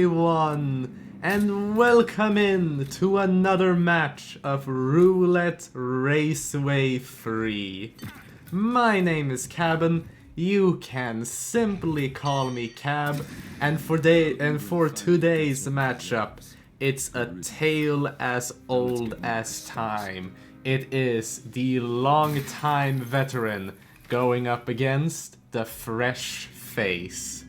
everyone, and welcome in to another match of Roulette Raceway 3. My name is Cabin, you can simply call me Cab, and for today's matchup, it's a tale as old as time. It is the long-time veteran going up against the fresh face.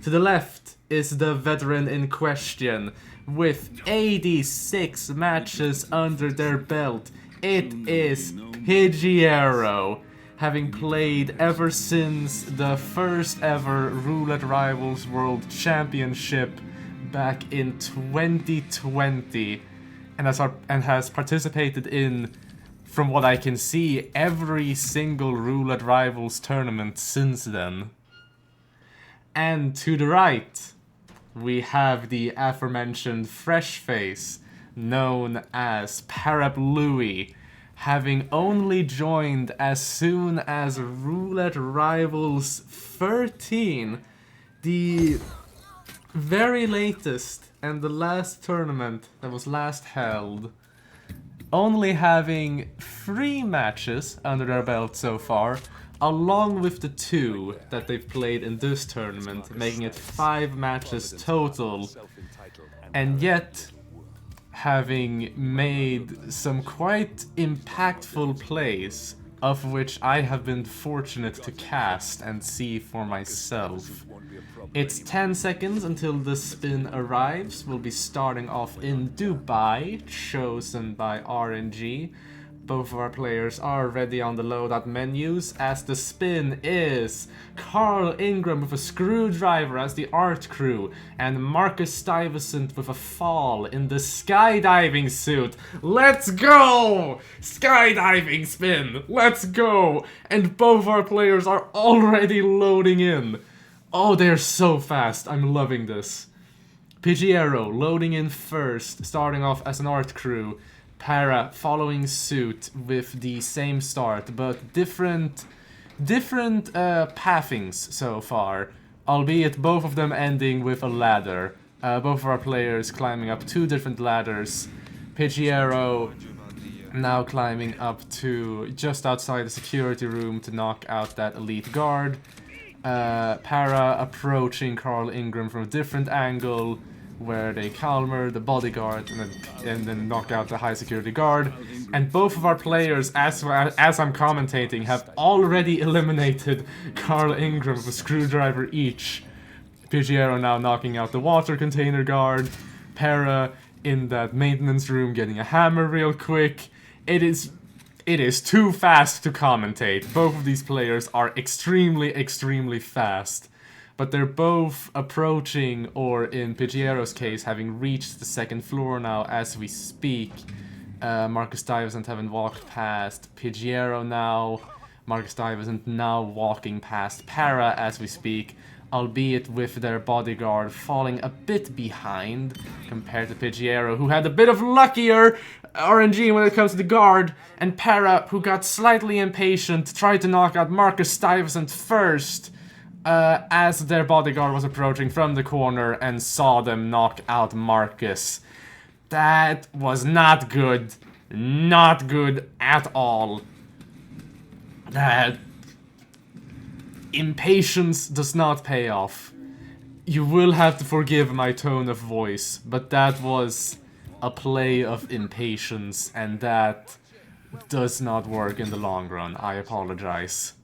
To the left is the veteran in question, with 86 matches under their belt. It is Pigiero, having played ever since the first ever Roulette Rivals World Championship back in 2020, and has participated in, from what I can see, every single Roulette Rivals tournament since then. And to the right, we have the aforementioned fresh face, known as Parapluie, having only joined as soon as Roulette Rivals 13, the very latest and the last tournament that was last held, only having 3 matches under their belt so far, along with the 2 that they've played in this tournament, making it 5 matches total, and yet having made some quite impactful plays, of which I have been fortunate to cast and see for myself. It's 10 seconds until the spin arrives. We'll be starting off in Dubai, chosen by RNG. Both of our players are ready on the loadout menus, as the spin is Carl Ingram with a screwdriver as the art crew, and Marcus Stuyvesant with a fall in the skydiving suit. Let's go! Skydiving spin! Let's go! And both our players are already loading in. Oh, they're so fast. I'm loving this. Pigiero loading in first, starting off as an art crew. Para following suit with the same start, but different pathings so far, albeit both of them ending with a ladder. Both of our players climbing up 2 different ladders. Pigiero now climbing up to just outside the security room to knock out that elite guard. Para approaching Carl Ingram from a different angle, where they calmer the bodyguard and then knock out the high security guard. And both of our players, as I'm commentating, have already eliminated Carl Ingram with a screwdriver each. Pigiero now knocking out the water container guard. Para in that maintenance room getting a hammer real quick. It is too fast to commentate. Both of these players are extremely fast. But they're both approaching, or in Pigiero's case, having reached the 2nd floor now as we speak. Marcus Stuyvesant having walked past Pigiero now. Marcus Stuyvesant now walking past Para as we speak, albeit with their bodyguard falling a bit behind compared to Pigiero, who had a bit of luckier RNG when it comes to the guard, and Para, who got slightly impatient, tried to knock out Marcus Stuyvesant first, as their bodyguard was approaching from the corner and saw them knock out Marcus. That was not good. Not good at all. That impatience does not pay off. You will have to forgive my tone of voice, but that was a play of impatience, and that does not work in the long run. I apologize.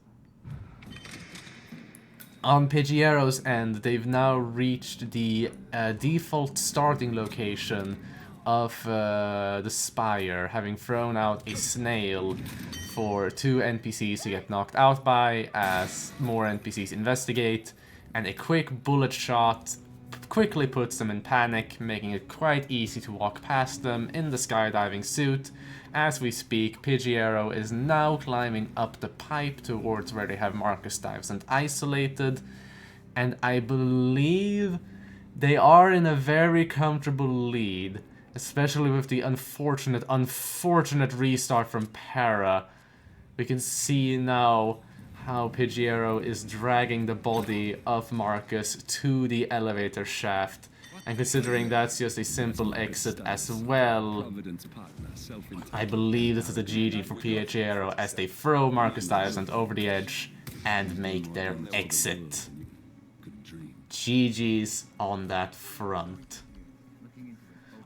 On Pigiero's end, they've now reached the default starting location of the Spire, having thrown out a snail for 2 NPCs to get knocked out by as more NPCs investigate, and a quick bullet shot quickly puts them in panic, making it quite easy to walk past them in the skydiving suit. As we speak, Pigiero is now climbing up the pipe towards where they have Marcus Stuyvesant isolated, and I believe they are in a very comfortable lead, especially with the unfortunate restart from Para. We can see now how Pigiero is dragging the body of Marcus to the elevator shaft, And considering that's just a simple exit as well, I believe this is a GG for Pigiero as they throw Marcus Diosan over the edge and make their exit. GG's on that front.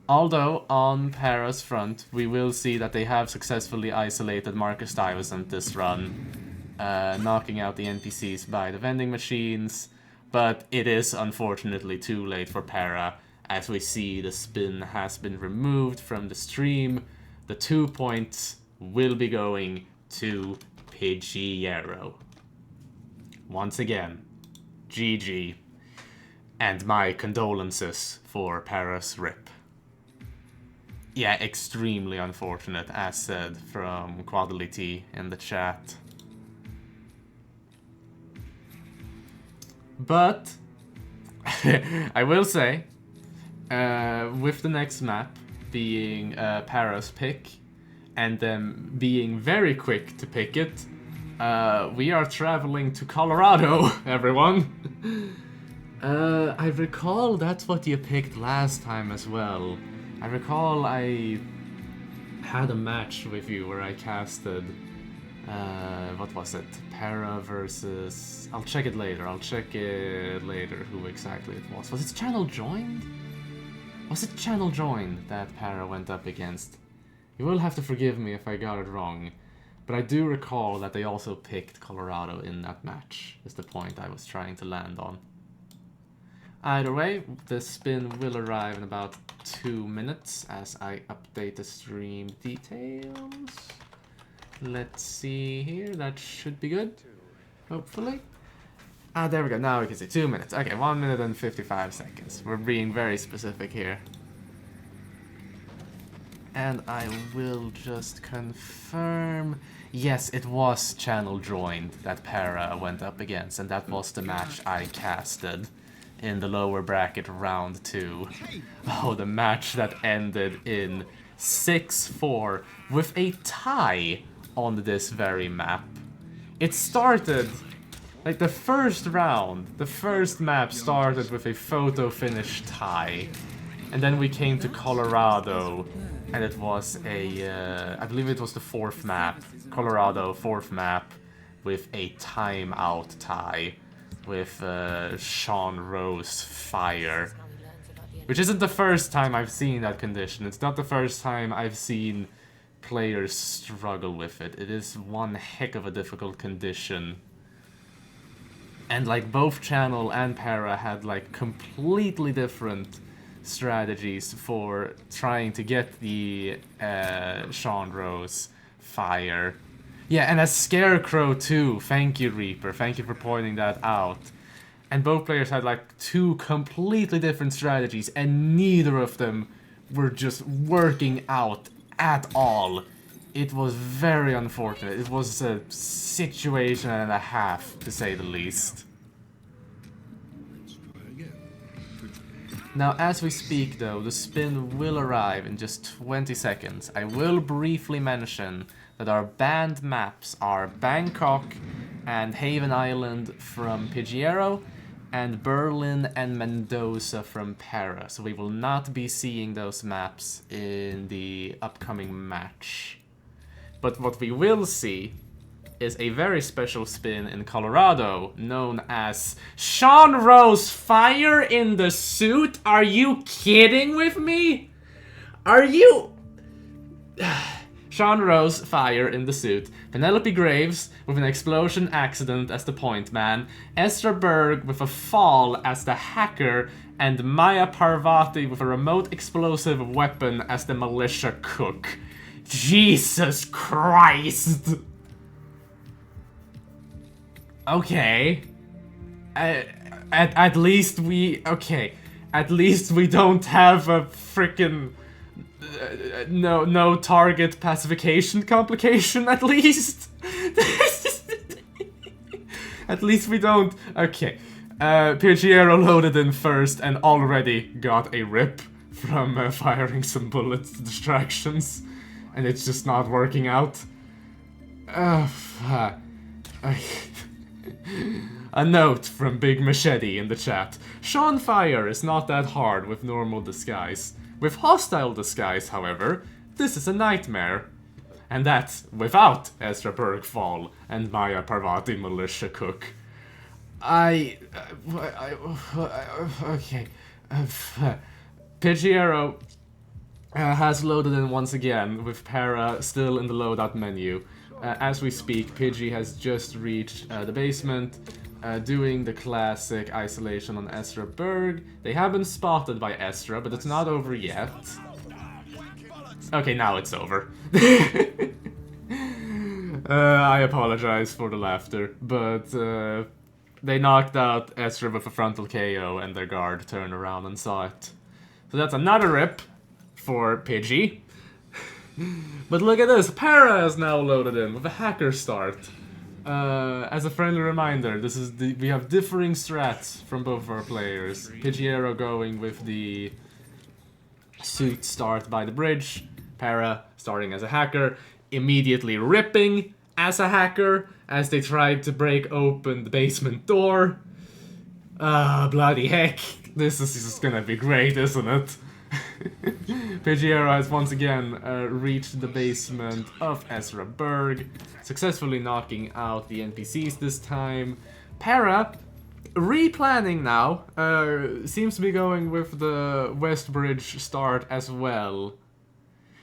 Although, on Para's front, we will see that they have successfully isolated Marcus Stuyvesant this run, knocking out the NPCs by the vending machines, but it is unfortunately too late for Para, as we see the spin has been removed from the stream. The 2 points will be going to Pigiero. Once again, GG, and my condolences for Para's rip. Yeah, extremely unfortunate, as said from Quadality in the chat. But, I will say, with the next map being Para's pick, and them being very quick to pick it, we are traveling to Colorado, everyone. I recall that's what you picked last time as well. I recall I had a match with you where I casted, what was it? Para versus... I'll check it later who exactly it was. Was it Channel Joined? Was it Channel Joined that Para went up against? You will have to forgive me if I got it wrong, but I do recall that they also picked Colorado in that match, is the point I was trying to land on. Either way, the spin will arrive in about 2 minutes as I update the stream details. Let's see here, that should be good, hopefully. Ah, there we go, now we can see 2 minutes. Okay, 1 minute and 55 seconds. We're being very specific here. And I will just confirm... Yes, it was Channel Joined that Para went up against, and that was the match I casted in the lower bracket round 2. Oh, the match that ended in 6-4 with a tie on this very map. It started, like the first round, the first map started with a photo finish tie. And then we came to Colorado, and it was a, I believe it was the 4th map, Colorado 4th map, with a timeout tie. With Sean Rose Fire. Which isn't the first time I've seen that condition. It's not the first time I've seen players struggle with it. It is one heck of a difficult condition. And like both Channel and Para had like completely different strategies for trying to get the Sean Rose Fire. Yeah, and as Scarecrow too. Thank you, Reaper. Thank you for pointing that out. And both players had like 2 completely different strategies, and neither of them were just working out at all. It was very unfortunate. It was a situation and a half, to say the least. Now, as we speak though, the spin will arrive in just 20 seconds. I will briefly mention that our banned maps are Bangkok and Haven Island from Pigiero, and Berlin and Mendoza from Para. So we will not be seeing those maps in the upcoming match. But what we will see is a very special spin in Colorado, known as Sean Rose Fire in the Suit? Are you kidding with me? Are you... Sean Rose Fire in the Suit, Penelope Graves with an explosion accident as the point man, Ezra Berg with a fall as the hacker, and Maya Parvati with a remote explosive weapon as the militia cook. Jesus Christ! Okay. At least we... Okay. At least we don't have a frickin'... no target pacification complication, at least. At least we don't. Okay. Pigiero loaded in first and already got a rip from firing some bullets to distractions. And it's just not working out. A note from Big Machete in the chat. Sean Fire is not that hard with normal disguise. With hostile disguise, however, this is a nightmare. And that's without Ezra Bergfall and Maya Parvati Militia Cook. Okay. Pigiero has loaded in once again, with Para still in the loadout menu. As we speak, Pidgey has just reached the basement, doing the classic isolation on Ezra Berg. They have been spotted by Ezra, but it's not over yet. Okay, now it's over. I apologize for the laughter, but they knocked out Ezra with a frontal KO and their guard turned around and saw it. So that's another rip for Pidgey. But look at this, Para is now loaded in with a hacker start. As a friendly reminder, we have differing strats from both of our players. Pigiero going with the suit start by the bridge, Para starting as a hacker, immediately ripping as a hacker as they tried to break open the basement door. Bloody heck, this is just gonna be great, isn't it? Pigiero has once again reached the basement of Ezra Berg, successfully knocking out the NPCs this time. Para, replanning now, seems to be going with the West Bridge start as well.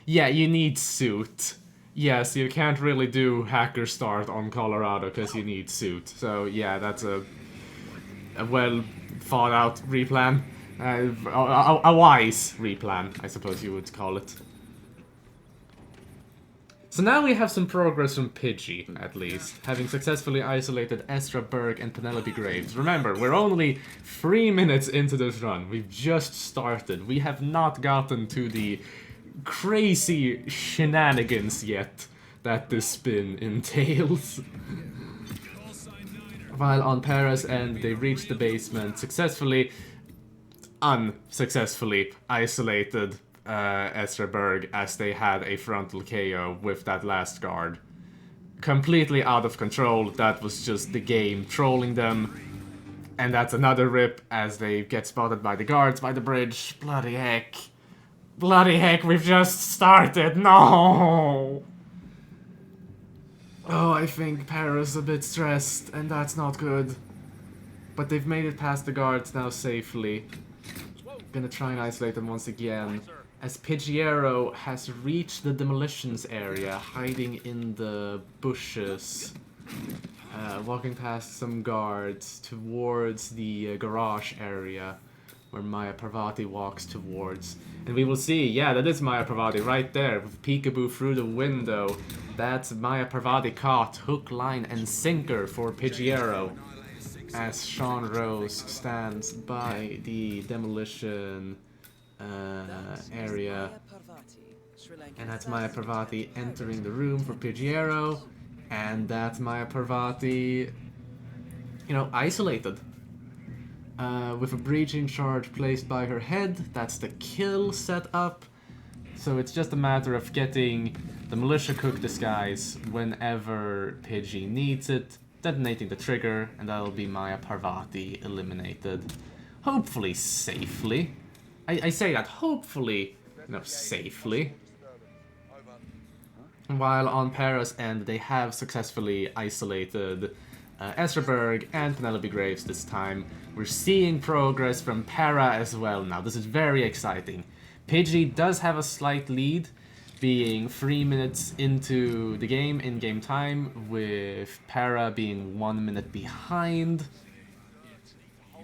Yeah, you need suit. Yes, you can't really do hacker start on Colorado because you need suit. So yeah, that's a well thought out replan. A wise replan, I suppose you would call it. So now we have some progress from Pidgey, at least, having successfully isolated Ezra Berg and Penelope Graves. Remember, we're only 3 minutes into this run. We've just started. We have not gotten to the crazy shenanigans yet that this spin entails. While on Para's end, they reached the basement, unsuccessfully isolated Ezra Berg as they had a frontal KO with that last guard. Completely out of control, that was just the game trolling them. And that's another rip as they get spotted by the guards by the bridge. Bloody heck. Bloody heck, we've just started, no! Oh, I think Para's a bit stressed, and that's not good. But they've made it past the guards now safely. Gonna try and isolate them once again, as Pigiero has reached the demolitions area, hiding in the bushes. Walking past some guards towards the garage area, where Maya Parvati walks towards. And we will see, yeah, that is Maya Parvati right there, with peekaboo through the window. That's Maya Parvati caught, hook, line, and sinker for Pigiero. As Sean Rose stands by the demolition area. And that's Maya Parvati entering the room for Pigiero. And that's Maya Parvati, you know, isolated. With a breaching charge placed by her head. That's the kill set up. So it's just a matter of getting the militia cook disguise whenever Pidgey needs it, detonating the trigger, and that'll be Maya Parvati eliminated. Hopefully safely. I say that hopefully, no, safely. While on Para's end, they have successfully isolated Ezra Berg and Penelope Graves this time. We're seeing progress from Para as well now. This is very exciting. Pidgey does have a slight lead, being 3 minutes into the game, in-game time, with Para being 1 minute behind.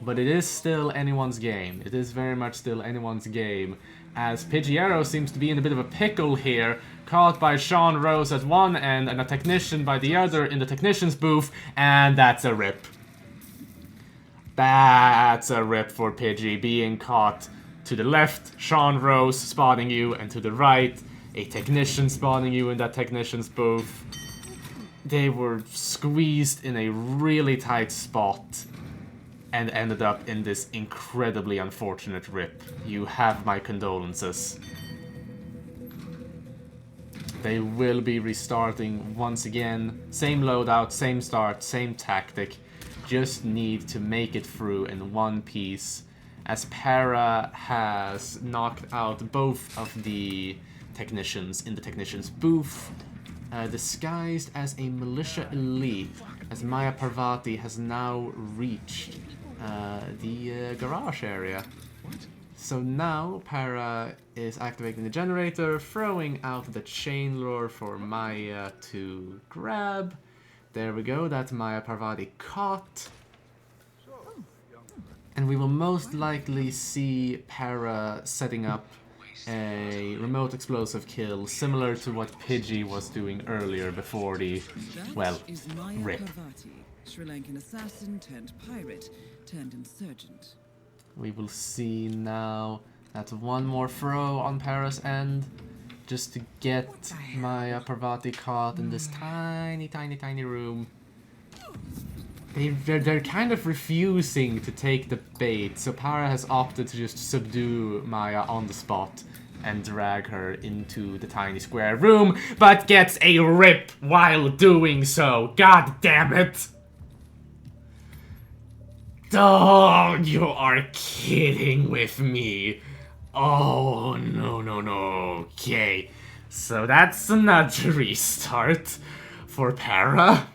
But it is still anyone's game. It is very much still anyone's game, as Pigiero seems to be in a bit of a pickle here, caught by Sean Rose at one end and a technician by the other in the technician's booth, and that's a rip. That's a rip for Pidgey, being caught to the left, Sean Rose spotting you, and to the right, a technician spotting you in that technician's booth. They were squeezed in a really tight spot and ended up in this incredibly unfortunate rip. You have my condolences. They will be restarting once again. Same loadout, same start, same tactic. just need to make it through in one piece, as Para has knocked out both of the technicians in the technician's booth, disguised as a militia elite, as Maya Parvati has now reached the garage area. So now Para is activating the generator, throwing out the chain lure for Maya to grab. There we go, that's Maya Parvati caught. And we will most likely see Para setting up a remote explosive kill similar to what Pidgey was doing earlier before the, well, rip. Sri Lankan assassin turned pirate turned insurgent. We will see now. That's one more throw on Para's end, just to get Maya Parvati caught in this tiny, tiny, tiny room. They're kind of refusing to take the bait, so Para has opted to just subdue Maya on the spot and drag her into the tiny square room, but gets a rip while doing so. God damn it! Oh, you are kidding with me. Oh, no, no, no. Okay, so that's another restart for Para.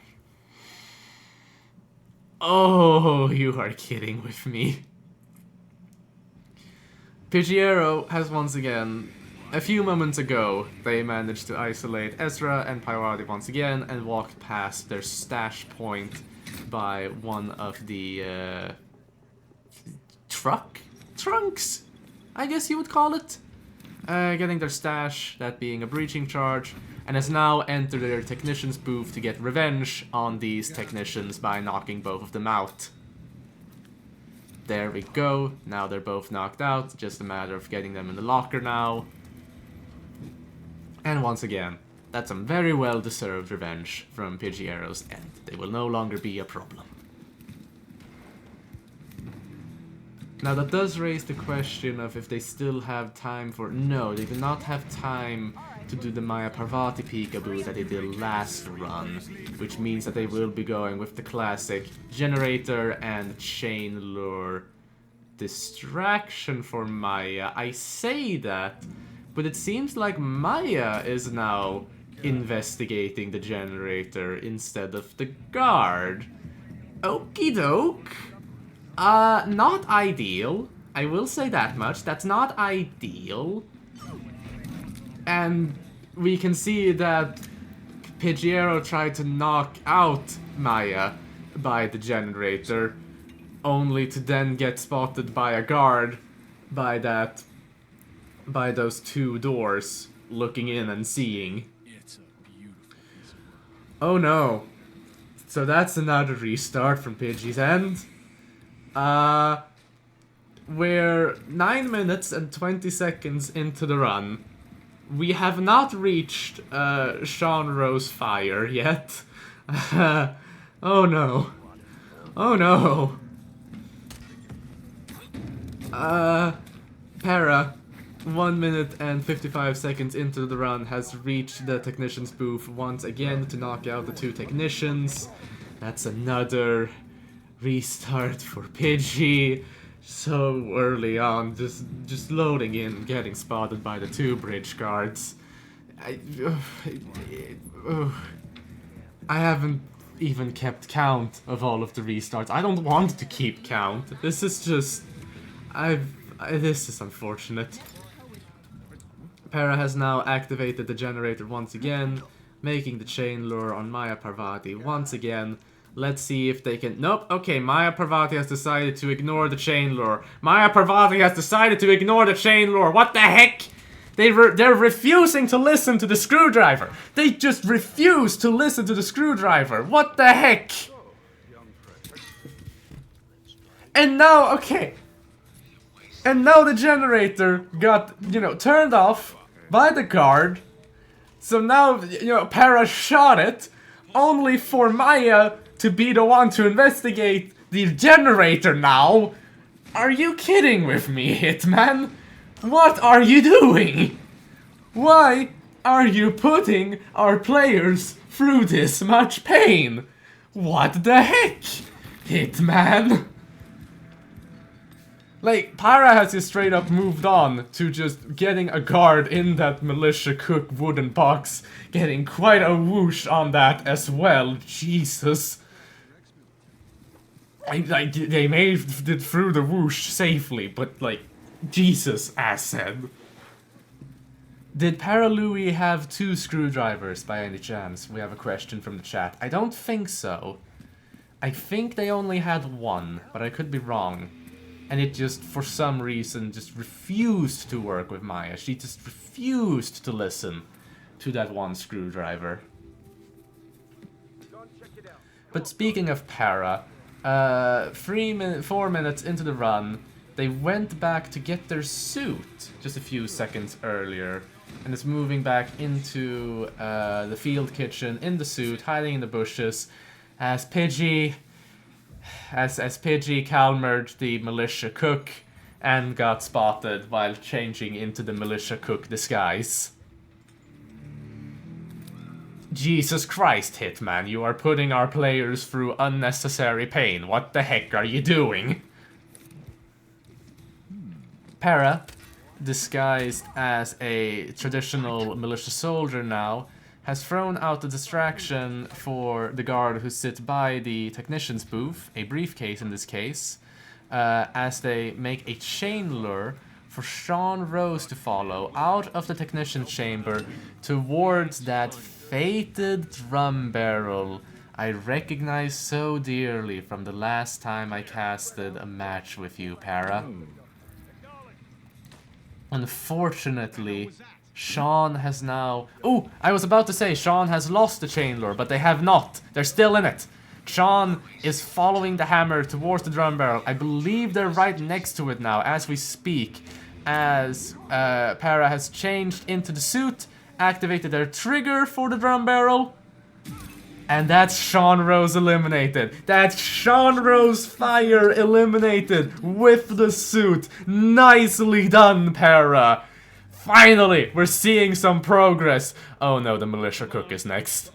Oh, you are kidding with me. Pigiero has once again, a few moments ago, they managed to isolate Ezra and Parvati once again and walked past their stash point by one of the trunks, I guess you would call it. Getting their stash, that being a breaching charge, and has now entered their technician's booth to get revenge on these technicians by knocking both of them out. There we go, now they're both knocked out, just a matter of getting them in the locker now. And once again, that's some very well-deserved revenge from Pigiero's end. They will no longer be a problem. Now that does raise the question of if they still have time for... No, they do not have time to do the Maya Parvati peekaboo that they did last run, which means that they will be going with the classic generator and chain lure distraction for Maya. I say that, but it seems like Maya is now investigating the generator instead of the guard. Okie doke. Not ideal. I will say that much. That's not ideal. And we can see that Pigiero tried to knock out Maya by the generator, only to then get spotted by a guard by those two doors looking in and seeing. Oh no. So that's another restart from Pidgey's end. We're 9 minutes and 20 seconds into the run. We have not reached Sean Rose Fire yet. Oh no. Oh no. Para, 1 minute and 55 seconds into the run, has reached the technician's booth once again to knock out the two technicians. That's another restart for Pidgey. So early on, just loading in, getting spotted by the two bridge guards. I haven't even kept count of all of the restarts. I don't want to keep count. This is just... this is unfortunate. Para has now activated the generator once again, making the chain lure on Maya Parvati once again. Let's see if they can... Nope, okay, Maya Parvati has decided to ignore the chain lure. Maya Parvati has decided to ignore the chain lure. What the heck? They're refusing to listen to the screwdriver. They just refuse to listen to the screwdriver. What the heck? And now, okay. And now the generator got, turned off by the guard. So now, Para shot it, only for Maya to be the one to investigate the generator now. Are you kidding with me, Hitman? What are you doing? Why are you putting our players through this much pain? What the heck? Hitman! Like, Para has just straight up moved on to just getting a guard in that militia cook wooden box, getting quite a whoosh on that as well. Jesus. They made it through the whoosh safely, but like, Jesus, said. Did Parapluie have 2 screwdrivers by any chance? We have a question from the chat. I don't think so. I think they only had 1, but I could be wrong. And it just, for some reason, just refused to work with Maya. She just refused to listen to that 1 screwdriver. But speaking of Para, 4 minutes into the run, they went back to get their suit just a few seconds earlier. And it's moving back into the field kitchen in the suit, hiding in the bushes, as Pidgey calmered the militia cook and got spotted while changing into the militia cook disguise. Jesus Christ, Hitman, you are putting our players through unnecessary pain. What the heck are you doing? Para, disguised as a traditional militia soldier now, has thrown out the distraction for the guard who sits by the technician's booth, a briefcase in this case, as they make a chain lure for Sean Rose to follow out of the technician's chamber towards that fated drum barrel I recognize so dearly from the last time I casted a match with you, Para. Unfortunately, Sean has now... Oh, I was about to say Sean has lost the chain lure, but they have not. They're still in it. Sean is following the hammer towards the drum barrel. I believe they're right next to it now as we speak, as Para has changed into the suit, activated their trigger for the drum barrel, and that's Sean Rose eliminated. That's Sean Rose Fire eliminated with the suit. Nicely done, Para. Finally, we're seeing some progress. Oh no, the militia cook is next.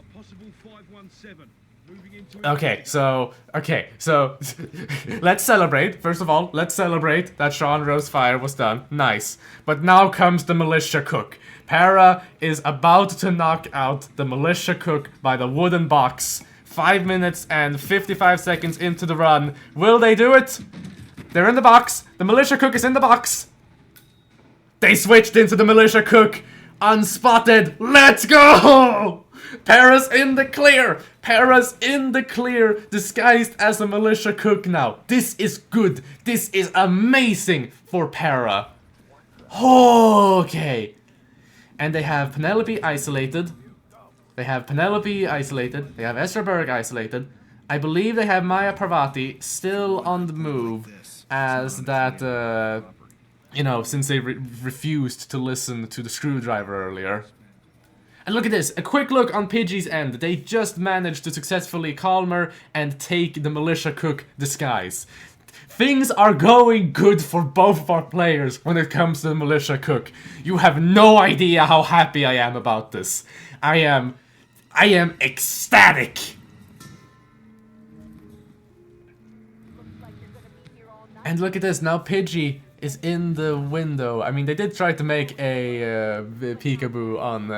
Okay, so let's celebrate. First of all, let's celebrate that Sean Rose Fire was done. Nice. But now comes the militia cook. Para is about to knock out the militia cook by the wooden box. 5 minutes and 55 seconds into the run. Will they do it? They're in the box. The militia cook is in the box. They switched into the militia cook. Unspotted. Let's go! Para's in the clear. Para's in the clear, disguised as a militia cook now. This is good. This is amazing for Para. Okay. And they have Penelope isolated. They have Penelope isolated. They have Esterberg isolated. I believe they have Maya Parvati still on the move, as that, you know, since they refused to listen to the screwdriver earlier. And look at this, a quick look on Pidgey's end. They just managed to successfully calm her and take the militia cook disguise. Things are going good for both of our players when it comes to the militia cook. You have no idea how happy I am about this. I am ecstatic. And look at this, now Pidgey is in the window. I mean, they did try to make a peekaboo on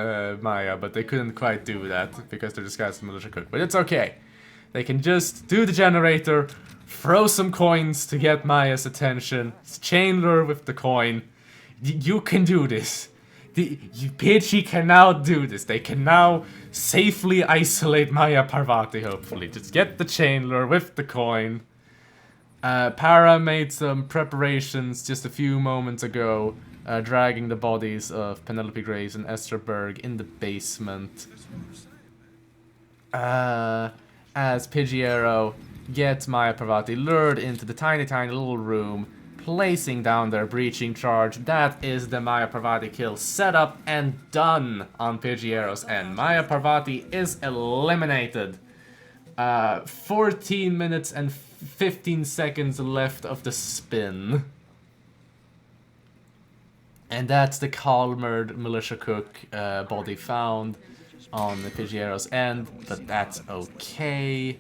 Maya, but they couldn't quite do that because they're disguised as militia cook. But it's okay. They can just do the generator, throw some coins to get Maya's attention, chain lure with the coin. You can do this. Pidgey can now do this. They can now safely isolate Maya Parvati, hopefully. Just get the chain lure with the coin. Para made some preparations just a few moments ago, dragging the bodies of Penelope Graves and Esther Berg in the basement. As Pigiero gets Maya Parvati lured into the tiny little room, placing down their breaching charge. That is the Maya Parvati kill set up and done on Pigiero's end. Maya Parvati is eliminated. 14 minutes and 15 seconds left of the spin. And that's the calmered militia cook body found on the Pigiero's end, but that's okay.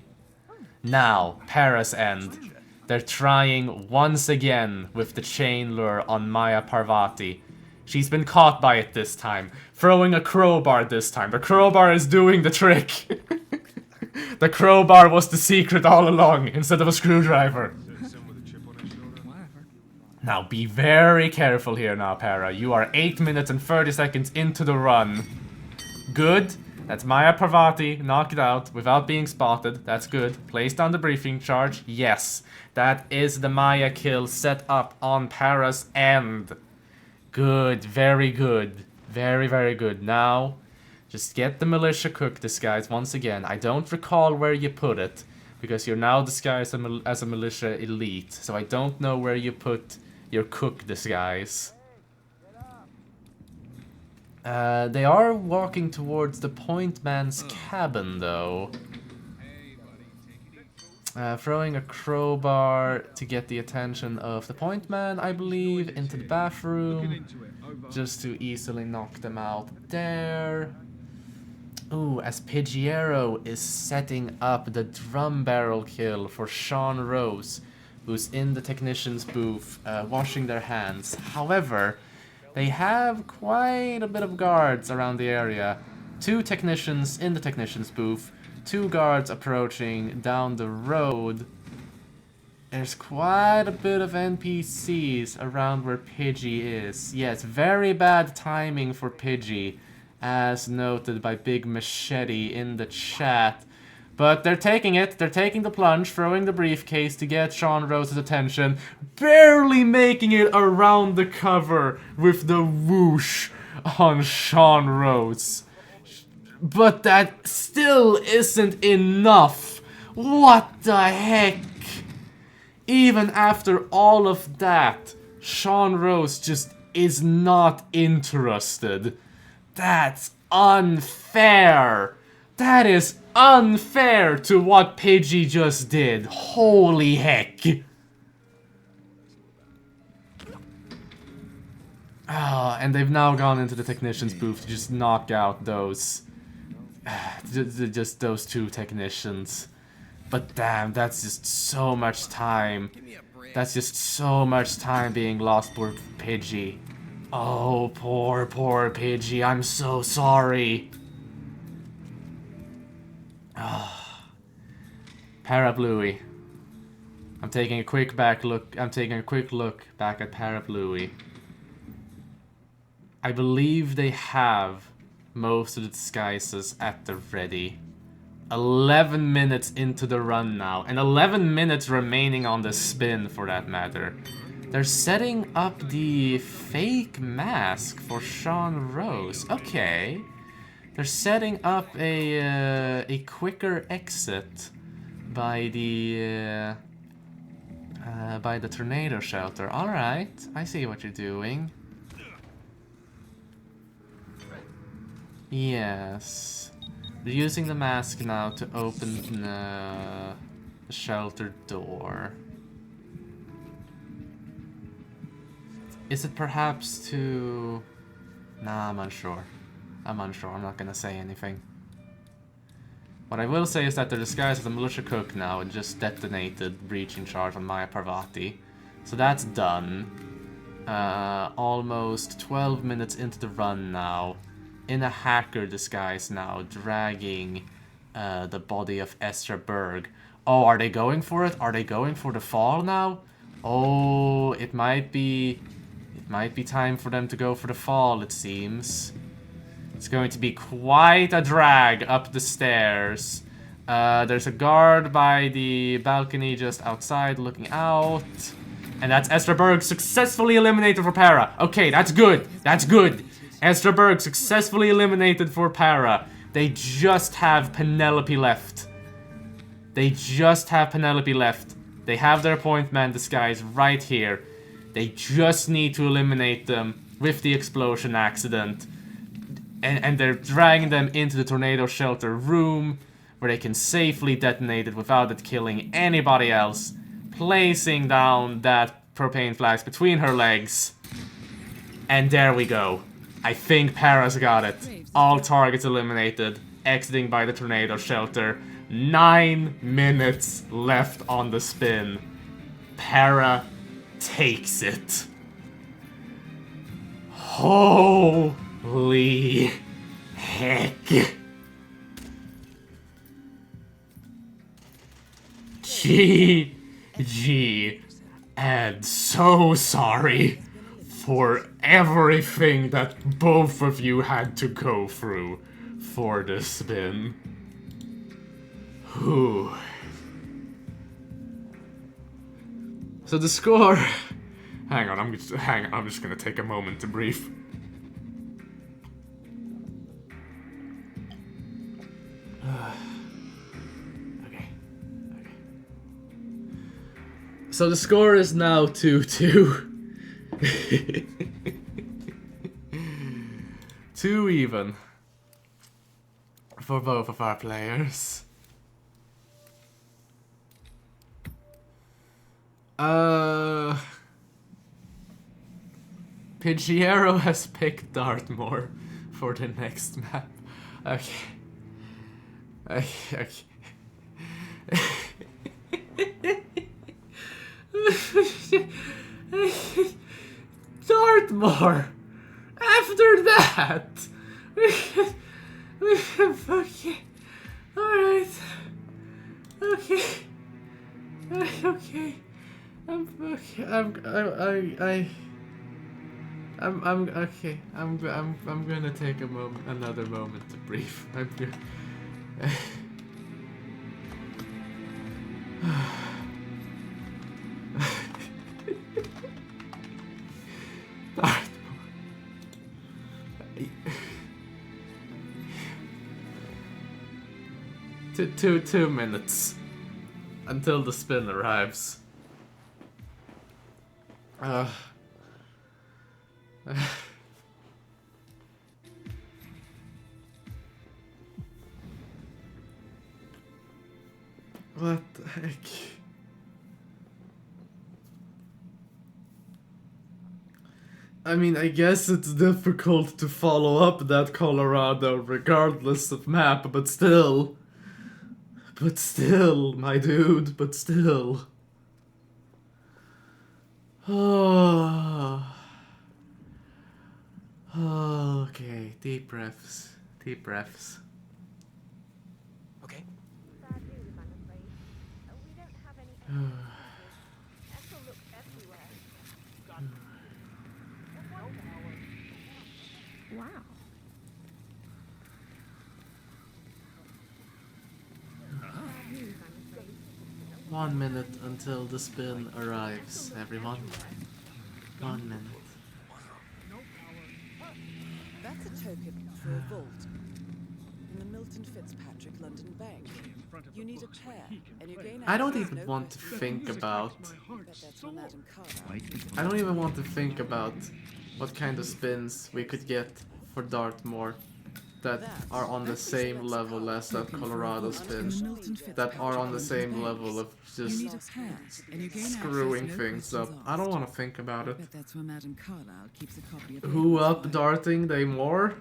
Now, Paris end. They're trying once again with the chain lure on Maya Parvati. She's been caught by it this time. Throwing a crowbar this time. The crowbar is doing the trick. The crowbar was the secret all along, instead of a screwdriver. Now, be very careful here now, Para. You are 8 minutes and 30 seconds into the run. Good. That's Maya Parvati, knocked out without being spotted. That's good. Place down the briefing charge. Yes. That is the Maya kill set up on Para's end. Good. Very good. Very, very good. Now, just get the militia cook disguise once again. I don't recall where you put it, because you're now disguised as a militia elite. So I don't know where you put your cook disguise. They are walking towards the point man's cabin, though. Throwing a crowbar to get the attention of the point man, I believe, into the bathroom. Just to easily knock them out there. Ooh, as Pigiero is setting up the drum barrel kill for Sean Rose, who's in the technician's booth, washing their hands. However, they have quite a bit of guards around the area. 2 technicians in the technician's booth, 2 guards approaching down the road. There's quite a bit of NPCs around where Pidgey is. Yes, very bad timing for Pidgey, as noted by Big Machete in the chat. But they're taking it. They're taking the plunge, throwing the briefcase to get Sean Rose's attention. Barely making it around the cover with the whoosh on Sean Rose. But that still isn't enough. What the heck? Even after all of that, Sean Rose just is not interested. That's unfair. That is unfair to what Pidgey just did. Holy heck. Ah, and they've now gone into the technician's booth to just knock out those... just those 2 technicians. But damn, that's just so much time. That's just so much time being lost for Pidgey. Oh, poor Pidgey. I'm so sorry. Parapluie. I'm taking a quick look back at Parapluie. I believe they have most of the disguises at the ready. 11 minutes into the run now, and 11 minutes remaining on the spin for that matter. They're setting up the fake mask for Sean Rose. Okay. They're setting up a quicker exit by the tornado shelter. All right, I see what you're doing. Yes, they're using the mask now to open the shelter door. Is it perhaps to... Nah, I'm unsure. I'm not gonna say anything. What I will say is that they're disguised as a militia cook now and just detonated breaching charge on Maya Parvati. So that's done. Almost 12 minutes into the run now. In a hacker disguise now, dragging the body of Estra Berg. Oh, are they going for it? Are they going for the fall now? Oh, it might be time for them to go for the fall, it seems. It's going to be quite a drag up the stairs. There's a guard by the balcony just outside looking out. And that's Estra Berg successfully eliminated for Para. Okay, that's good. That's good. Estra Berg successfully eliminated for Para. They just have Penelope left. They just have Penelope left. They have their point man disguise right here. They just need to eliminate them with the explosion accident. And they're dragging them into the tornado shelter room, where they can safely detonate it without it killing anybody else. Placing down that propane flask between her legs. And there we go. I think Para's got it. All targets eliminated. Exiting by the tornado shelter. 9 minutes left on the spin. Para takes it. Holy heck. GG. And so sorry for everything that both of you had to go through for the spin. Whew. So the score... Hang on, I'm just gonna take a moment to breathe. Okay. So the score is now 2-2. 2 even. For both of our players. Pigiero has picked Dartmoor for the next map. Okay. Dartmoor! After that! Okay. Alright. Okay. Okay. I'm gonna take another moment to breathe. Two minutes until the spin arrives. What the heck? I mean, I guess it's difficult to follow up that Colorado regardless of map, but still. But still, my dude, but still. Oh. Okay, deep breaths. Deep breaths. Okay. Wow. 1 minute until the spin arrives, everyone. 1 minute. That's a token for a vault in the Milton Fitzpatrick London Bank. You need a pair, and you gain I don't access even no want to questions think about... asked. Bet that's from Madame Carlyle. I don't even want to think about what kind of spins we could get for Dartmoor that are on the same level as that Colorado spin. That are on the same level of You just need a pair, and you gain screwing access, no things up. questions I don't asked. want to think about it. Bet that's where Madame Carlyle keeps a copy of Who Raven's up file. darting they more?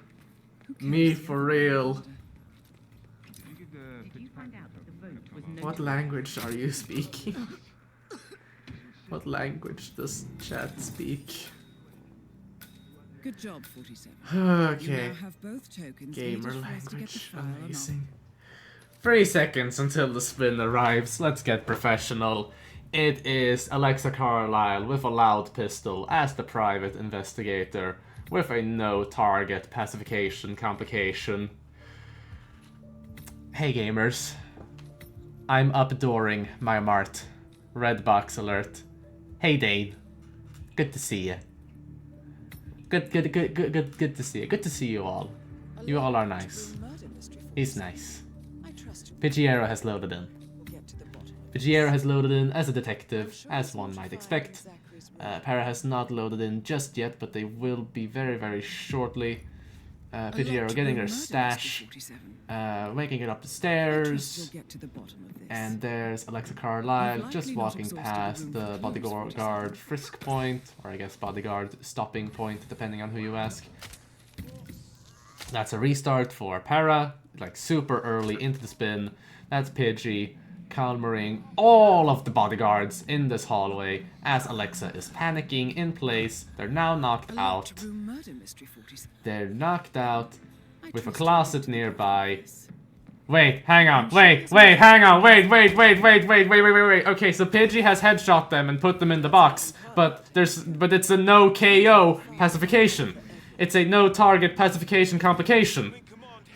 Who cares Me the for other real. way? What language are you speaking? What language does chat speak? Good job, 47. Okay. You now have both tokens Gamer needed for us to get the language. file on Amazing. 3 seconds until the spin arrives. Let's get professional. It is Alexa Carlyle with a loud pistol as the private investigator with a no target pacification complication. Hey gamers. I'm updooring my mart. Red box alert. Hey Dane. Good to see you. Good to see you. Good to see you all. You all are nice. He's nice. Pigiero has loaded in. Pigiero has loaded in as a detective, as one might expect. Para has not loaded in just yet, but they will be very, very shortly. Pigiero getting her stash, making it up the stairs, and there's Alexa Carlyle just walking past the bodyguard frisk point, or I guess bodyguard stopping point, depending on who you ask. That's a restart for Para. like super early into the spin. That's Pidgey calmering all of the bodyguards in this hallway as Alexa is panicking in place. They're now knocked out. They're knocked out with a closet nearby. Wait, hang on, wait, hang on, wait. Okay, so Pidgey has headshot them and put them in the box, but it's a no KO pacification. It's a no target pacification complication.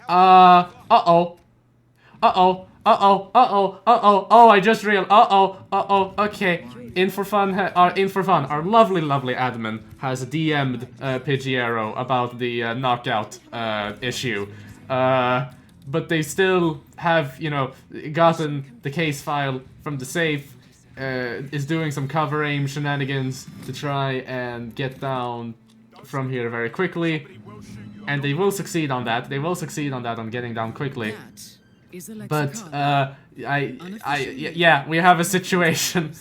Oh, I just realized. Okay. In for fun. Our lovely admin has DM'd Pigiero about the knockout issue. But they still have, you know, gotten the case file from the safe. Is doing some cover aim shenanigans to try and get down from here very quickly. And they will succeed on that. On getting down quickly. But yeah, we have a situation.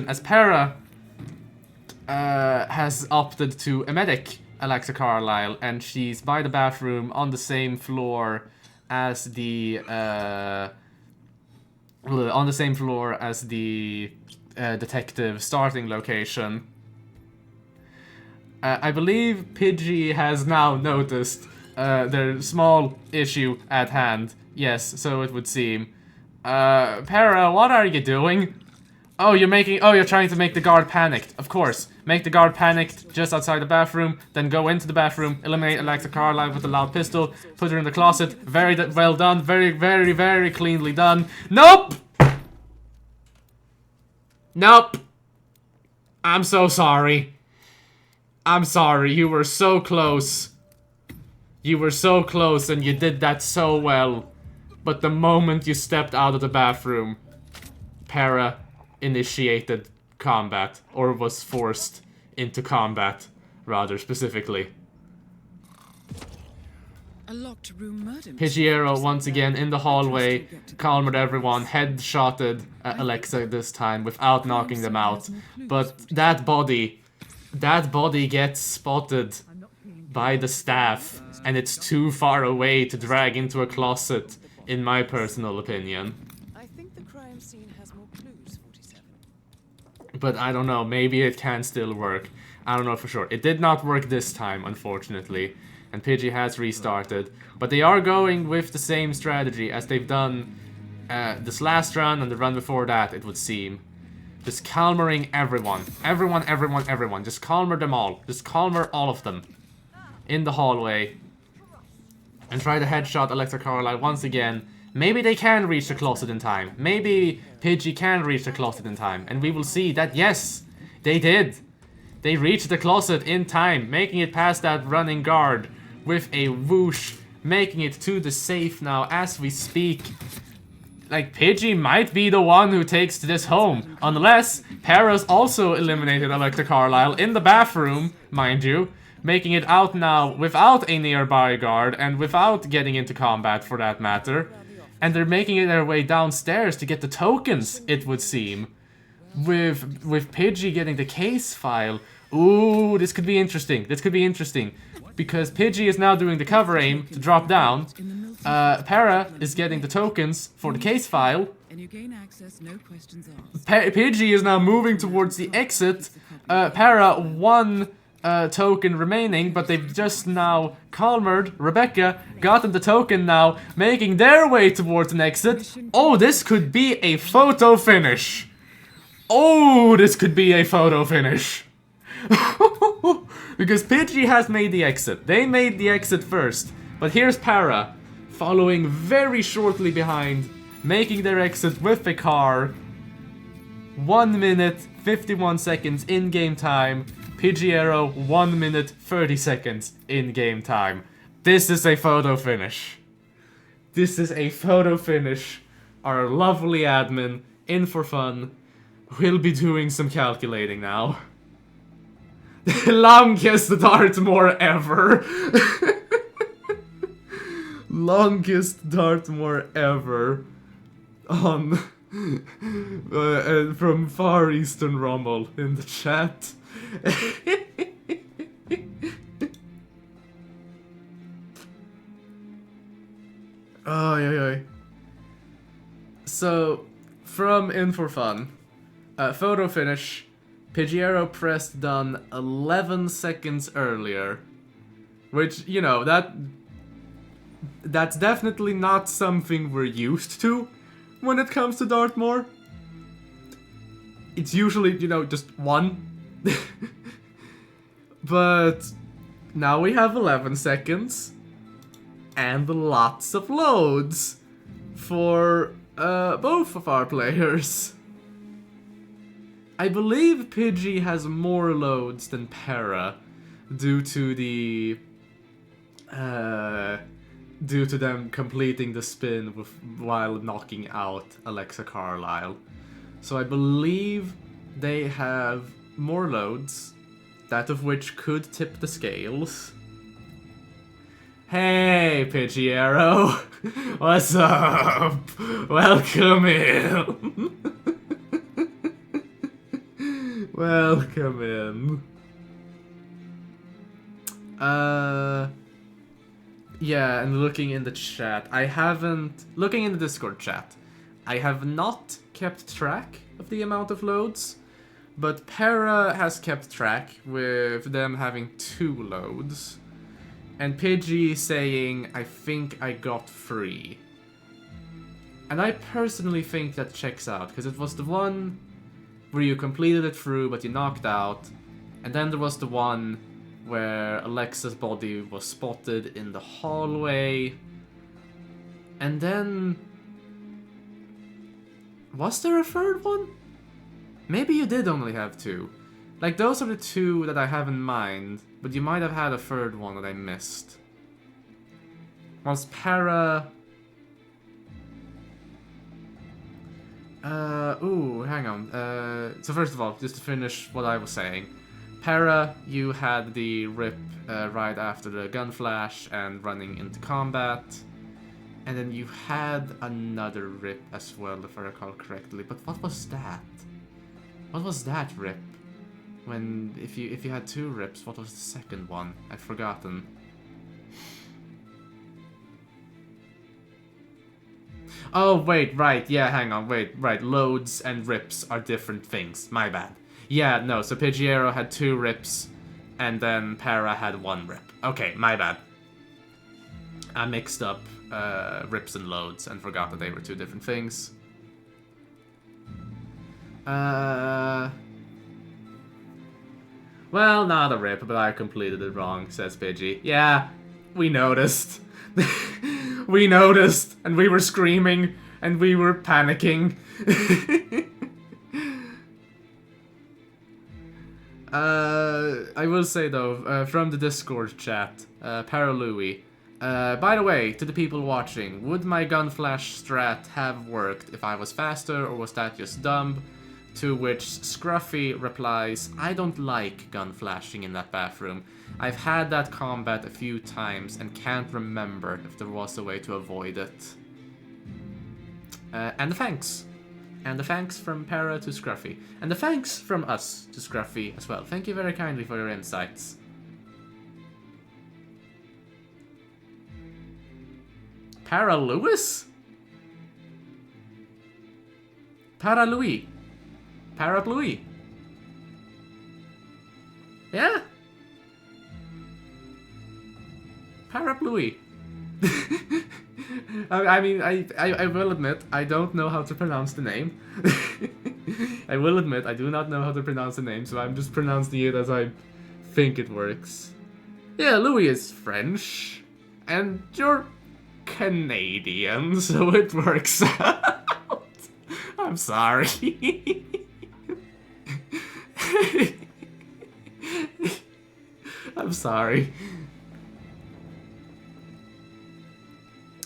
As Para has opted to medic Alexa Carlisle, and she's by the bathroom on the same floor as the detective starting location. I believe Pidgey has now noticed their small issue at hand. Yes, so it would seem. Para, what are you doing? Oh, you're trying to make the guard panicked. Of course. Make the guard panicked just outside the bathroom, then go into the bathroom, eliminate Alexa Carlisle with a loud pistol, put her in the closet. Very well done. Very cleanly done. Nope! Nope. I'm so sorry. I'm sorry. You were so close. You were so close and you did that so well. But the moment you stepped out of the bathroom, Para initiated combat, or was forced into combat, rather specifically. A locked room murder. Pigiero once again in the hallway, calmed everyone, headshotted Alexa this time without knocking them out. But that body gets spotted by the staff, and it's too far away to drag into a closet, in my personal opinion. I think the crime scene has more clues, 47. But I don't know, maybe it can still work. I don't know for sure. It did not work this time, unfortunately. And Pidgey has restarted. But they are going with the same strategy as they've done this last run and the run before that, it would seem. Just calmering everyone. Everyone. Just calmer them all. Just calmer all of them. In the hallway. And try to headshot Alexa Carlisle once again. Maybe they can reach the closet in time. Maybe Pidgey can reach the closet in time. And we will see that, yes, they did. They reached the closet in time, making it past that running guard with a whoosh, making it to the safe now as we speak. Like, Pidgey might be the one who takes this home, unless Para's also eliminated Alexa Carlisle in the bathroom, mind you, making it out now without a nearby guard and without getting into combat for that matter. And they're making it their way downstairs to get the tokens, it would seem. With Pidgey getting the case file. Ooh, this could be interesting. Because Pidgey is now doing the cover aim to drop down. Para is getting the tokens for the case file. And you gain access, no questions asked. Pidgey is now moving towards the exit. Para, one token remaining, but they've just now calmered Rebecca, gotten the token now, making their way towards an exit. Oh, this could be a photo finish. Because Pidgey has made the exit. They made the exit first. But here's Para, following very shortly behind, making their exit with a car. 1 minute, 51 seconds in-game time. Pigiero, 1 minute, 30 seconds in-game time. This is a photo finish. Our lovely admin, in for fun, will be doing some calculating now. The longest Dartmoor ever. Longest Dartmoor ever. On from Far Eastern Rommel in the chat. Oh, yeah. So, from In For Fun, photo finish, Pigiero pressed done 11 seconds earlier. Which, you know, that's definitely not something we're used to when it comes to Dartmoor. It's usually, you know, just one. But now we have 11 seconds and lots of loads for both of our players. I believe Pidgey has more loads than Para due to the due to them completing the spin while knocking out Alexa Carlisle. So I believe they have more loads, that of which could tip the scales. Hey, Pigiero! What's up? Welcome in! Welcome in. Yeah, and looking in the chat, looking in the Discord chat, I have not kept track of the amount of loads, but Para has kept track with them having 2 loads. And Pidgey saying, I think I got 3. And I personally think that checks out, because it was the one where you completed it through but you knocked out, and then there was the one where Alexa's body was spotted in the hallway, and then... was there a 3rd one? Maybe you did only have 2. Like, those are the 2 that I have in mind, but you might have had a 3rd one that I missed. Was Para... ooh, hang on. So first of all, just to finish what I was saying. Para, you had the rip right after the gun flash and running into combat. And then you had another rip as well, if I recall correctly. But what was that? What was that rip? When, if you had 2 rips, what was the second one? I've forgotten. Oh, wait, right, yeah, hang on, wait, right, loads and rips are different things, my bad. Yeah, no, so Pigiero had 2 rips, and then Para had 1 rip. Okay, my bad. I mixed up rips and loads and forgot that they were 2 different things. Well, not a rip, but I completed it wrong, says Pidgey. Yeah, we noticed. We noticed, and we were screaming, and we were panicking. I will say though, from the Discord chat, Parapluie, by the way, to the people watching, would my gun flash strat have worked if I was faster, or was that just dumb? To which Scruffy replies, I don't like gun flashing in that bathroom. I've had that combat a few times and can't remember if there was a way to avoid it. And the thanks. And the thanks from Para to Scruffy. And the thanks from us to Scruffy as well. Thank you very kindly for your insights. Para Lewis? Parapluie. Parapluie. Yeah? Parapluie. I mean, I will admit, I don't know how to pronounce the name. I will admit, I do not know how to pronounce the name, so I'm just pronouncing it as I think it works. Yeah, Louis is French, and you're Canadian, so it works out. I'm sorry. I'm sorry.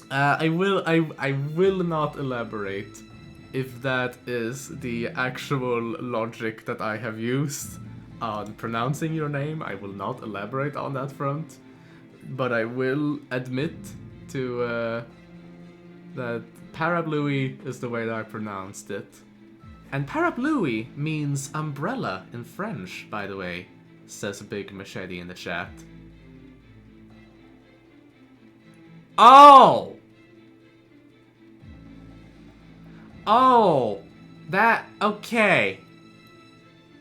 I will not elaborate if that is the actual logic that I have used on pronouncing your name. I will not elaborate on that front, but I will admit to that Parapluie is the way that I pronounced it. And Parapluie means umbrella in French, by the way, says Big Machete in the chat. Oh! Oh! That... okay.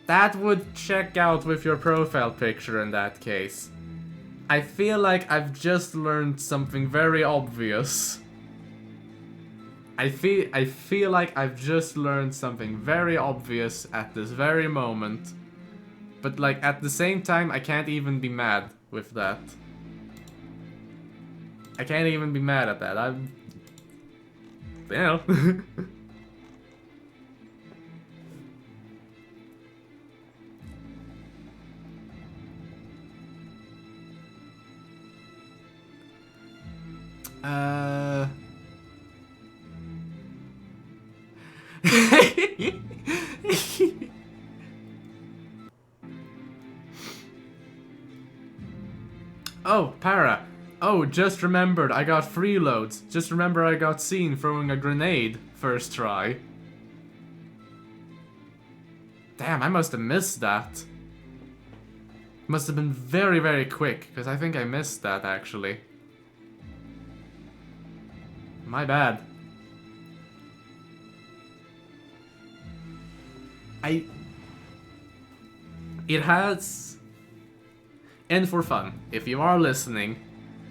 That would check out with your profile picture in that case. I feel like I've just learned something very obvious. I feel like I've just learned something very obvious at this very moment. But like at the same time, I can't even be mad with that. I can't even be mad at that. I'm... you know. Oh, Para. Oh, just remembered I got freeloads. Just remember I got seen throwing a grenade first try. Damn, I must have missed that. Must have been very, very quick, because I think I missed that, actually. My bad. It has... And for fun, if you are listening,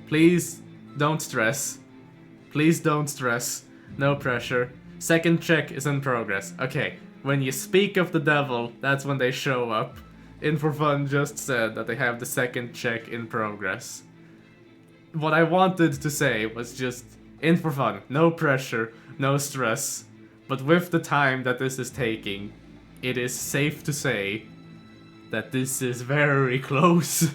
please don't stress. Please don't stress. No pressure. Second check is in progress. Okay, when you speak of the devil, that's when they show up. In for Fun just said that they have the second check in progress. What I wanted to say was just, in for fun, no pressure, no stress. But with the time that this is taking, it is safe to say that this is very close.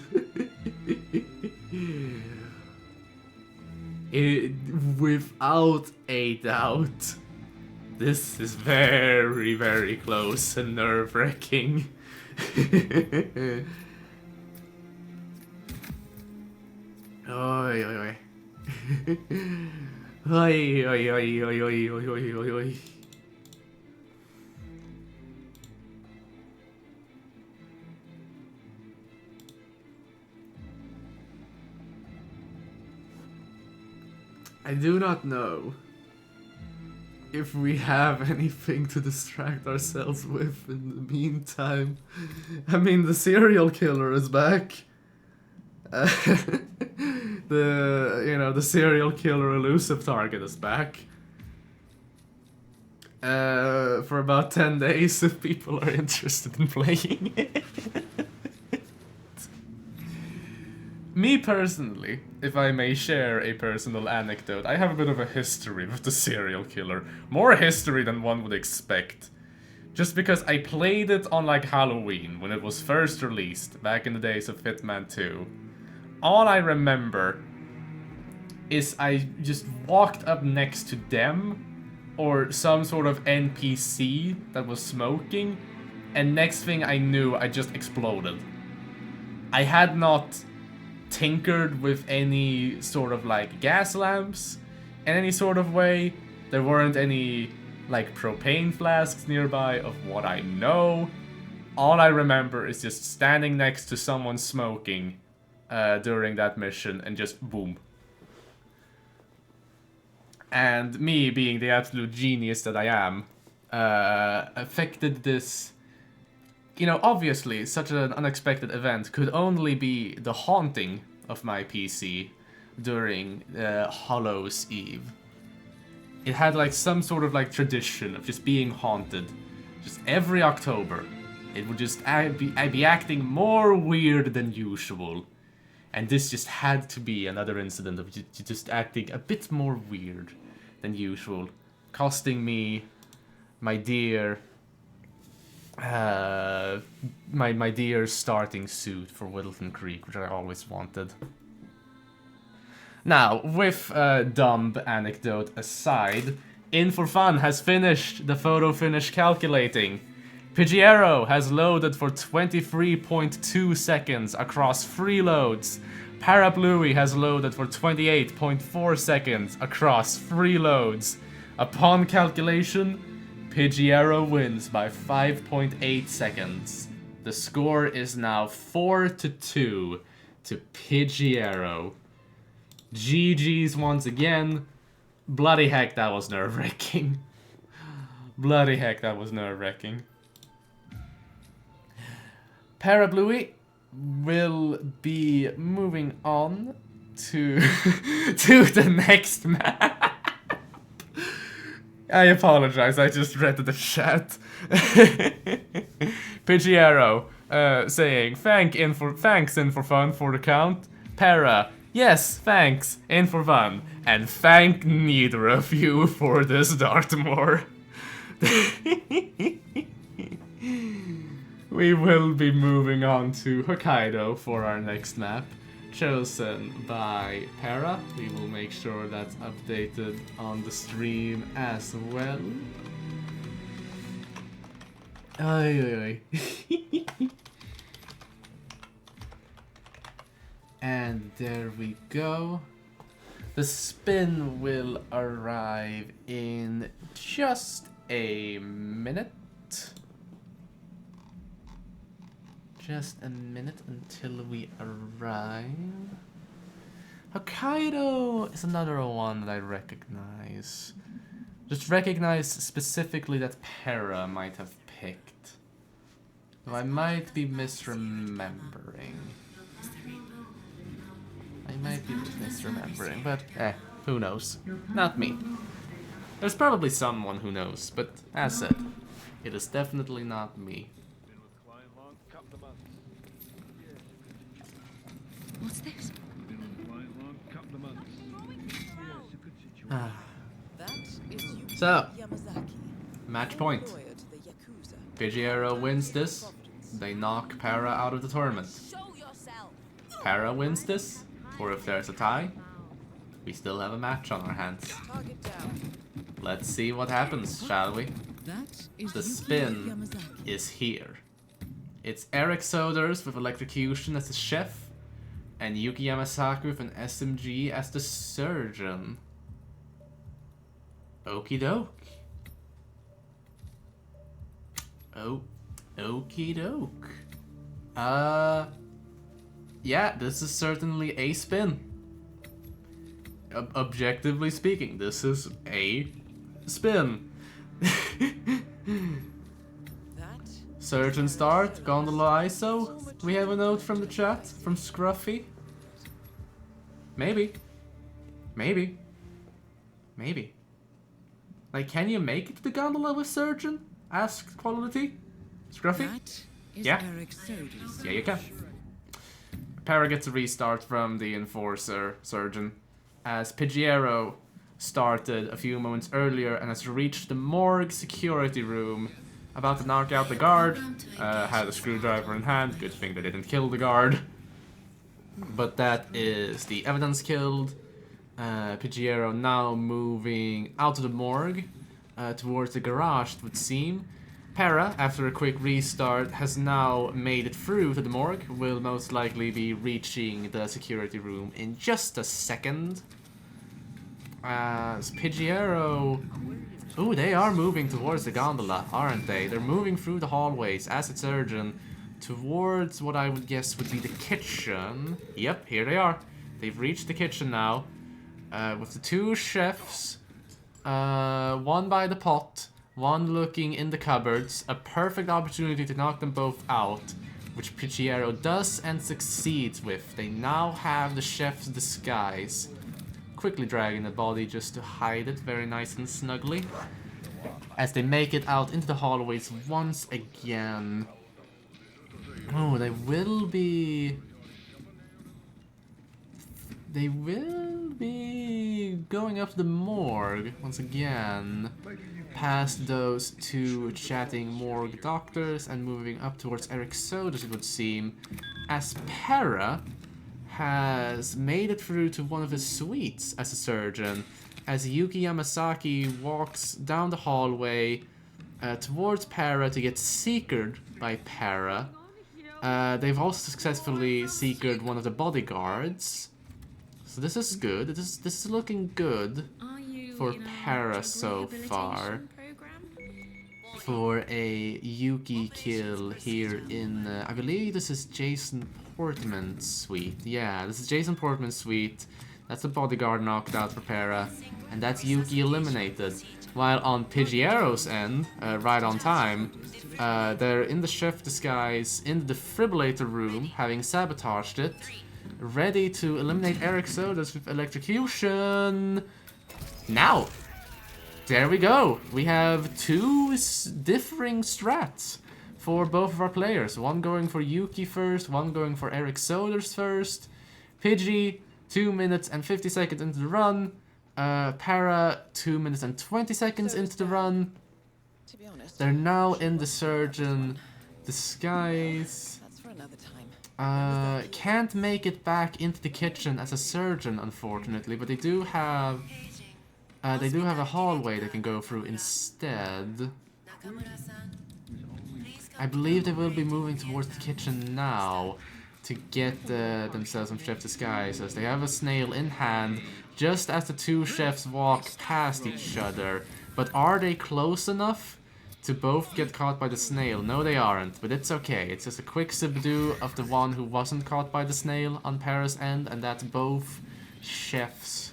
Without a doubt, this is very, very close and nerve-wracking. Oi, oi, oi. Oi, oi, oi, oi, oi, oi, oi, oi. I do not know if we have anything to distract ourselves with in the meantime. I mean, the serial killer is back. The serial killer elusive target is back. For about 10 days if people are interested in playing it. Me personally, if I may share a personal anecdote, I have a bit of a history with the serial killer. More history than one would expect. Just because I played it on like Halloween when it was first released, back in the days of Hitman 2. All I remember is I just walked up next to them, or some sort of NPC that was smoking, and next thing I knew, I just exploded. I had not tinkered with any sort of like gas lamps in any sort of way. There weren't any like propane flasks nearby of what I know. All I remember is just standing next to someone smoking during that mission and just boom. And me being the absolute genius that I am, affected this. You know, obviously, such an unexpected event could only be the haunting of my PC during Hallows Eve. It had like some sort of like tradition of just being haunted. Just every October, it would just I'd be acting more weird than usual. And this just had to be another incident of just acting a bit more weird than usual. Costing me my dear... my dear starting suit for Whittleton Creek, which I always wanted. Now, with dumb anecdote aside, In for Fun has finished the photo finish calculating. Pigiero has loaded for 23.2 seconds across free loads. Parapluie has loaded for 28.4 seconds across free loads. Upon calculation, Pigiero wins by 5.8 seconds. The score is now 4-2 to Pigiero. GG's once again. Bloody heck, that was nerve-wracking. Bloody heck, that was nerve-wracking. Parapluie will be moving on to to the next map. I apologize, I just read the chat. Pigiero saying thanks in for fun for the count. Para, yes, thanks, in for fun. And thank neither of you for this Dartmoor. We will be moving on to Hokkaido for our next map, chosen by Para. We will make sure that's updated on the stream as well. Ay, ay, ay. And there we go. The spin will arrive in just a minute. Just a minute until we arrive. Hokkaido is another one that I recognize. Just recognize specifically that Para might have picked. Though I might be misremembering. I might be misremembering, but who knows? Not me. There's probably someone who knows, but as said, it is definitely not me. What's this? So, match point. Pigiero wins this, they knock Para out of the tournament. Para wins this, or if there's a tie, we still have a match on our hands. Let's see what happens, shall we? The spin is here. It's Eric Soders with Electrocution as the chef, and Yuki Yamasaki with an SMG as the surgeon. Okie doke. Oh, okie doke. Yeah, this is certainly a spin. Objectively speaking, this is a spin. Surgeon start, Gondola ISO. We have a note from the chat, from Scruffy. Maybe. Maybe. Maybe. Like, can you make it to the gondola with Surgeon? Asked Quality. Scruffy? Yeah. Yeah, you can. Para gets a restart from the Enforcer Surgeon, as Pigiero started a few moments earlier and has reached the morgue security room, about to knock out the guard. Had a screwdriver in hand, good thing they didn't kill the guard. But that is the evidence killed. Pigiero now moving out of the morgue towards the garage, it would seem. Para, after a quick restart, has now made it through to the morgue. Will most likely be reaching the security room in just a second. As Pigiero... Ooh, they are moving towards the gondola, aren't they? They're moving through the hallways as a surgeon towards what I would guess would be the kitchen. Yep, here they are. They've reached the kitchen now. With the two chefs. One by the pot. One looking in the cupboards, a perfect opportunity to knock them both out, which Pigiero does and succeeds with. They now have the chef's disguise. Quickly dragging the body just to hide it very nice and snugly. As they make it out into the hallways once again. Oh, they will be going up to the morgue once again. Past those two chatting morgue doctors and moving up towards Eric Soders, it would seem, as Para has made it through to one of his suites as a surgeon, as Yuki Yamasaki walks down the hallway towards Para to get secured by Para. They've also successfully secured one of the bodyguards, so this is good. This is looking good for Para so far. For a Yuki kill here in, I believe this is Jason Portman's suite. Yeah, this is Jason Portman's suite. That's the bodyguard knocked out for Para, and that's Yuki eliminated. While on Pigiero's end, right on time, they're in the chef disguise in the defibrillator room, having sabotaged it, ready to eliminate Eric Sodas with electrocution. Now, there we go. We have two differing strats for both of our players. One going for Yuki first, one going for Eric Sodas first. Pidgey, 2 minutes and 50 seconds into the run. Para, 2 minutes and 20 seconds into the run. To be honest, They're now in the surgeon disguise. that's for another time. Can't make it back into the kitchen as a surgeon, unfortunately, but they do have a hallway they can go through instead. I believe they will be moving towards the kitchen now to get themselves some chef disguises. They have a snail in hand just as the two chefs walk past each other. But are they close enough to both get caught by the snail? No, they aren't, but it's okay. It's just a quick subdue of the one who wasn't caught by the snail on Para's end, and that's both chefs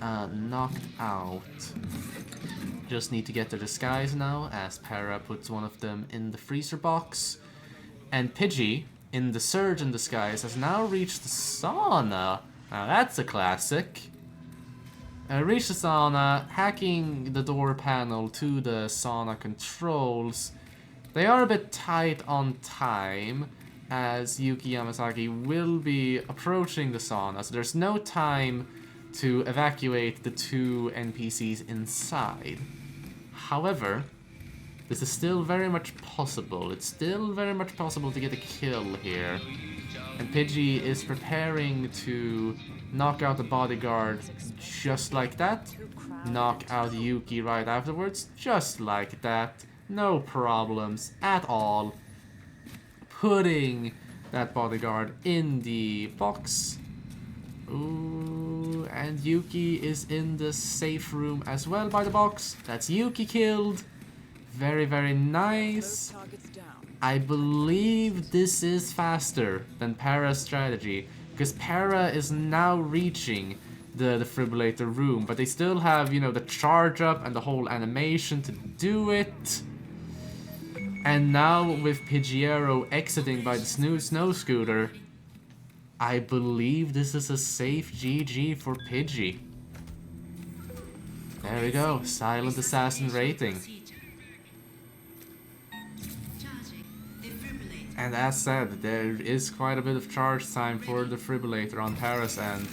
knocked out. Just need to get their disguise now, as Para puts one of them in the freezer box. And Pidgey, in the surgeon disguise, has now reached the sauna. Now that's a classic. Reached the sauna, hacking the door panel to the sauna controls. They are a bit tight on time, as Yuki Yamasaki will be approaching the sauna, so there's no time to evacuate the two NPCs inside. However, this is still very much possible. It's still very much possible to get a kill here. And Pidgey is preparing to knock out the bodyguard just like that. Knock out Yuki right afterwards, just like that. No problems at all. Putting that bodyguard in the box. Ooh, and Yuki is in the safe room as well by the box. That's Yuki killed. Very, very nice. I believe this is faster than Para's strategy, because Para is now reaching the defibrillator room, but they still have, you know, the charge up and the whole animation to do it. And now with Pigiero exiting by the snow scooter, I believe this is a safe GG for Pidgey. There we go, Silent Assassin rating. And as said, there is quite a bit of charge time for the defibrillator on Para's end.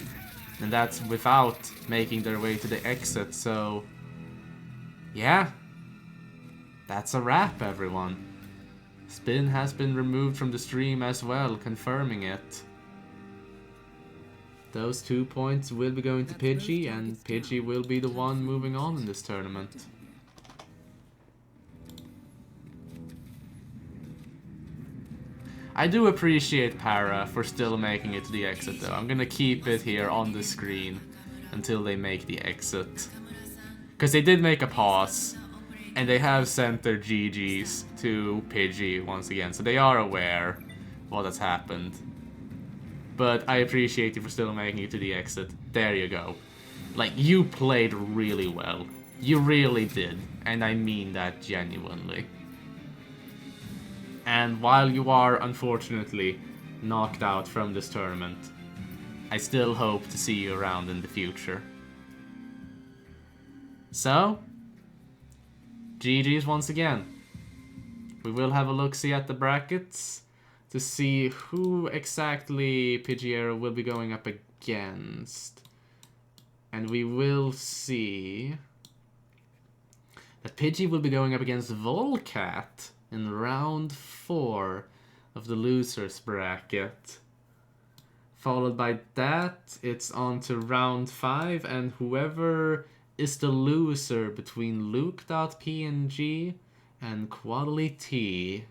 And that's without making their way to the exit, so... yeah. That's a wrap, everyone. Spin has been removed from the stream as well, confirming it. Those 2 points will be going to Pidgey, and Pidgey will be the one moving on in this tournament. I do appreciate Para for still making it to the exit though. I'm gonna keep it here on the screen until they make the exit. Because they did make a pause, and they have sent their GGs to Pidgey once again, so they are aware what has happened. But I appreciate you for still making it to the exit. There you go. Like, you played really well. You really did. And I mean that genuinely. And while you are, unfortunately, knocked out from this tournament, I still hope to see you around in the future. So, GG's once again. We will have a look-see at the brackets to see who exactly Pigiero will be going up against. And we will see that Pidgey will be going up against Volcat in round 4 of the losers bracket. Followed by that, it's on to round 5, and whoever is the loser between Luke.png and Quadly T.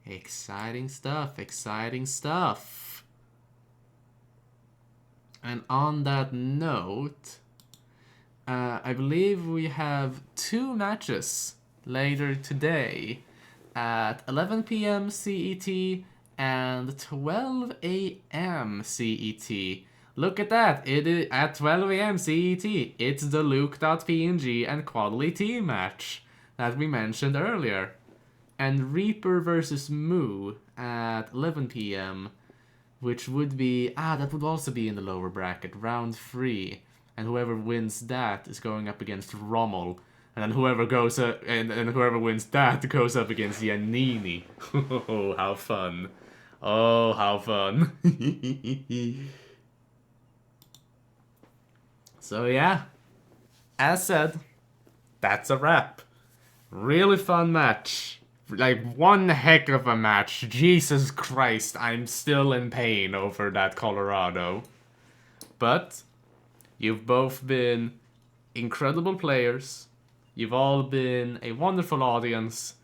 Exciting stuff, exciting stuff. And on that note, I believe we have 2 matches later today at 11 p.m. CET and 12 a.m. CET. Look at that. It is at 12 a.m. CET. It's the Luke.png and Quality Team match that we mentioned earlier. And Reaper versus Moo at 11 p.m. Which would be... that would also be in the lower bracket. Round 3. And whoever wins that is going up against Rommel. And then whoever goes and whoever wins that goes up against Yanini. Oh, how fun. Oh, how fun. So yeah, as said, that's a wrap. Really fun match. Like, one heck of a match. Jesus Christ, I'm still in pain over that Colorado. But you've both been incredible players. You've all been a wonderful audience.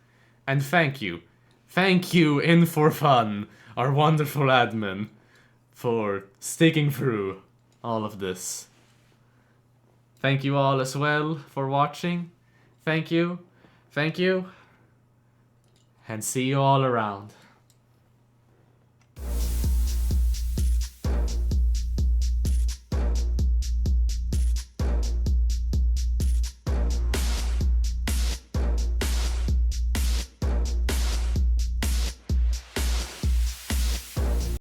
And thank you. Thank you, In For Fun, our wonderful admin, for sticking through all of this. Thank you all as well for watching. Thank you. Thank you. And see you all around.